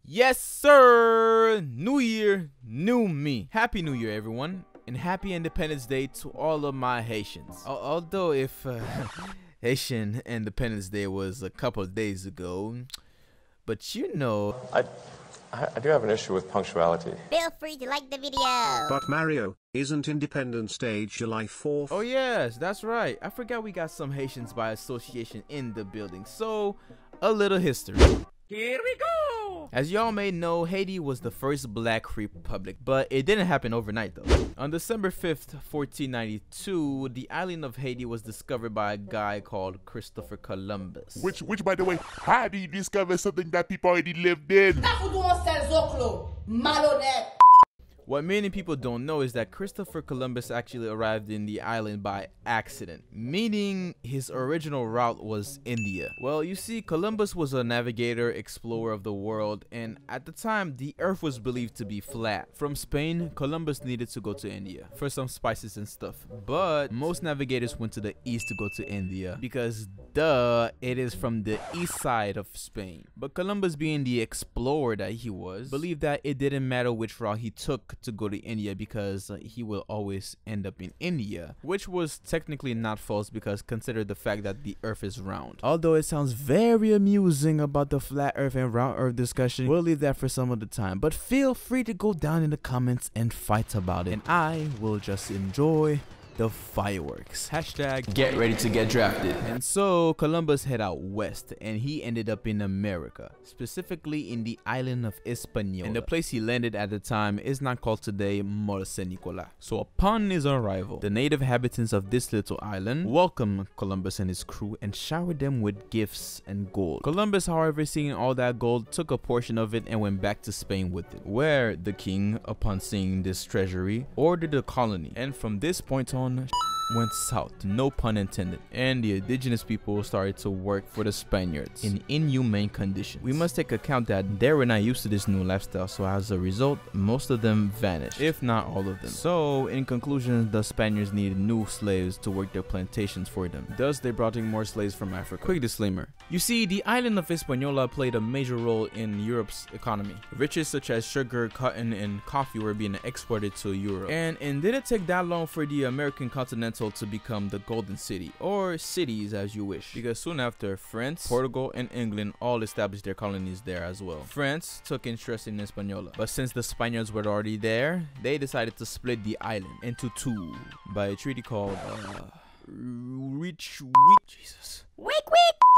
Yes, sir! New year, new me. Happy New Year, everyone. And happy Independence Day to all of my Haitians. Although if Haitian Independence Day was a couple of days ago, but you know... I do have an issue with punctuality. Feel free to like the video. But Mario, isn't Independence Day July 4th? Oh yes, that's right. I forgot we got some Haitians by association in the building. So, a little history. Here we go! As y'all may know, Haiti was the first black republic, but it didn't happen overnight though. On December 5th, 1492, the island of Haiti was discovered by a guy called Christopher Columbus. Which by the way, how do you discover something that people already lived in? What many people don't know is that Christopher Columbus actually arrived in the island by accident, meaning his original route was India. Well, you see, Columbus was a navigator, explorer of the world, and at the time, the earth was believed to be flat. From Spain, Columbus needed to go to India for some spices and stuff, but most navigators went to the east to go to India because, duh, it is from the east side of Spain. But Columbus, being the explorer that he was, believed that it didn't matter which route he took to go to India because he will always end up in India, which was technically not false because consider the fact that the earth is round. Although it sounds very amusing about the flat earth and round earth discussion, we'll leave that for some other time, but feel free to go down in the comments and fight about it, and I will just enjoy the fireworks. Hashtag get ready to get drafted. And so Columbus head out west and he ended up in America, specifically in the island of Hispaniola. And the place he landed at the time is not called today Mont Saint Nicolas. So upon his arrival, the native inhabitants of this little island welcomed Columbus and his crew and showered them with gifts and gold. Columbus, however, seeing all that gold, took a portion of it and went back to Spain with it, where the king, upon seeing this treasury, ordered a colony. And from this point on, went south, no pun intended, and the indigenous people started to work for the Spaniards in inhumane conditions. We must take account that they were not used to this new lifestyle, so as a result, most of them vanished, if not all of them. So in conclusion, the Spaniards needed new slaves to work their plantations for them. Thus, they brought in more slaves from Africa. Quick disclaimer. You see, the island of Hispaniola played a major role in Europe's economy. Riches such as sugar, cotton, and coffee were being exported to Europe. And it didn't take that long for the American continental to become the Golden City, or cities as you wish, because soon after, France, Portugal, and England all established their colonies there as well. France took interest in Hispaniola, but since the Spaniards were already there, they decided to split the island into two by a treaty called Jesus.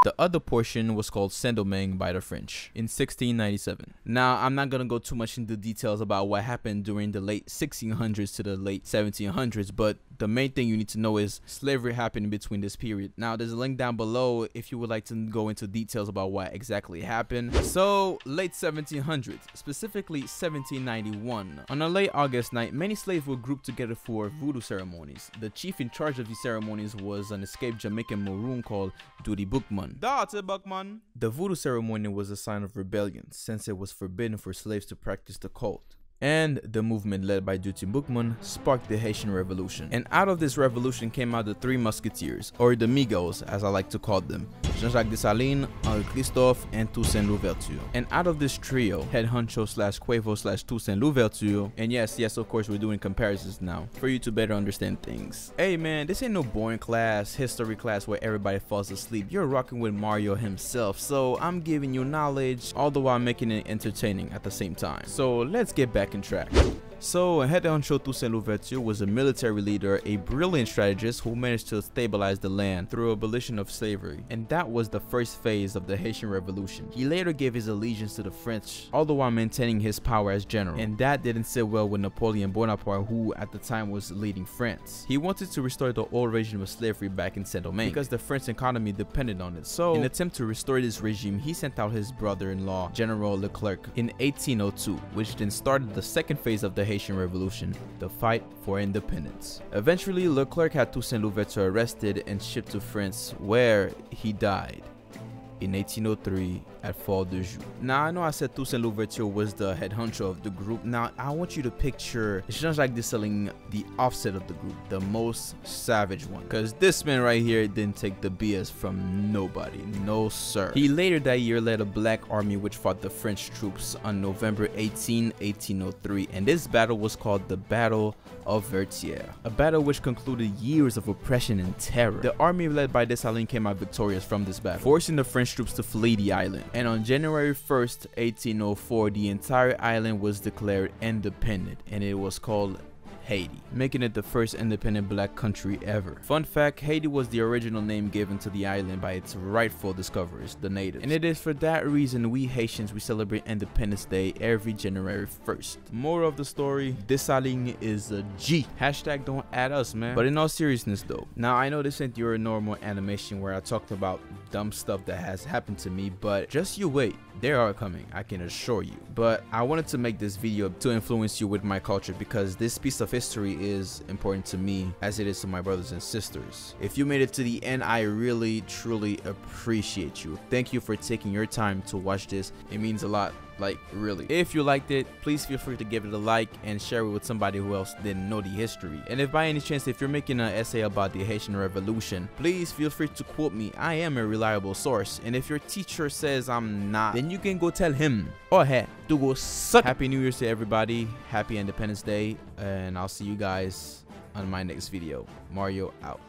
The other portion was called Saint-Domingue by the French in 1697. Now, I'm not gonna go too much into details about what happened during the late 1600s to the late 1700s, but the main thing you need to know is slavery happened in between this period. Now, there's a link down below if you would like to go into details about what exactly happened. So, late 1700s, specifically 1791. On a late August night, many slaves were grouped together for voodoo ceremonies. The chief in charge of these ceremonies was an escaped Jamaican maroon called Duty Bookman. The voodoo ceremony was a sign of rebellion, since it was forbidden for slaves to practice the cult. And the movement led by Duty Bookman sparked the Haitian Revolution. And out of this revolution came out the Three Musketeers, or the Migos as I like to call them, Jean-Jacques Dessalines, Henri Christophe, and Toussaint Louverture. And out of this trio, Head Honcho / Quavo / Toussaint Louverture, and yes, of course we're doing comparisons now, for you to better understand things. Hey man, this ain't no boring class, history class where everybody falls asleep. You're rocking with Mario himself, so I'm giving you knowledge, all the while making it entertaining at the same time. So let's get back in track. So, Head Honcho Toussaint Louverture was a military leader, a brilliant strategist who managed to stabilize the land through abolition of slavery, and that was the first phase of the Haitian Revolution. He later gave his allegiance to the French, all the while maintaining his power as general, and that didn't sit well with Napoleon Bonaparte, who at the time was leading France. He wanted to restore the old regime of slavery back in Saint-Domingue because the French economy depended on it. So, in an attempt to restore this regime, he sent out his brother-in-law, General Leclerc, in 1802, which then started the second phase of the Haitian Revolution, the fight for independence. Eventually, Leclerc had Toussaint Louverture arrested and shipped to France, where he died. in 1803 at Fort de Joux. Now, I know I said Toussaint Louverture was the head honcho of the group. Now, I want you to picture Jean-Jacques Dessalines, the offset of the group, the most savage one. Because this man right here didn't take the BS from nobody. No, sir. He later that year led a black army which fought the French troops on November 18, 1803. And this battle was called the Battle of Vertières, a battle which concluded years of oppression and terror. The army led by Dessalines came out victorious from this battle, forcing the French troops to flee the island. And on January 1st, 1804, the entire island was declared independent, and it was called Haiti, making it the first independent black country ever. Fun fact, Haiti was the original name given to the island by its rightful discoverers, the natives. And it is for that reason we Haitians, we celebrate Independence Day every January 1st. Moral of the story, Dessalines is a G. Hashtag don't add us, man. But in all seriousness though, now I know this ain't your normal animation where I talked about dumb stuff that has happened to me, but just you wait. They are coming, I can assure you. But I wanted to make this video to influence you with my culture because this piece of history is important to me as it is to my brothers and sisters. If you made it to the end, I really truly appreciate you. Thank you for taking your time to watch this. It means a lot. Like, really. If you liked it, please feel free to give it a like and share it with somebody who else didn't know the history. And if by any chance, if you're making an essay about the Haitian Revolution, please feel free to quote me. I am a reliable source. And if your teacher says I'm not, then you can go tell him or her to go suck. Happy New Year's to everybody. Happy Independence Day. And I'll see you guys on my next video. Mario out.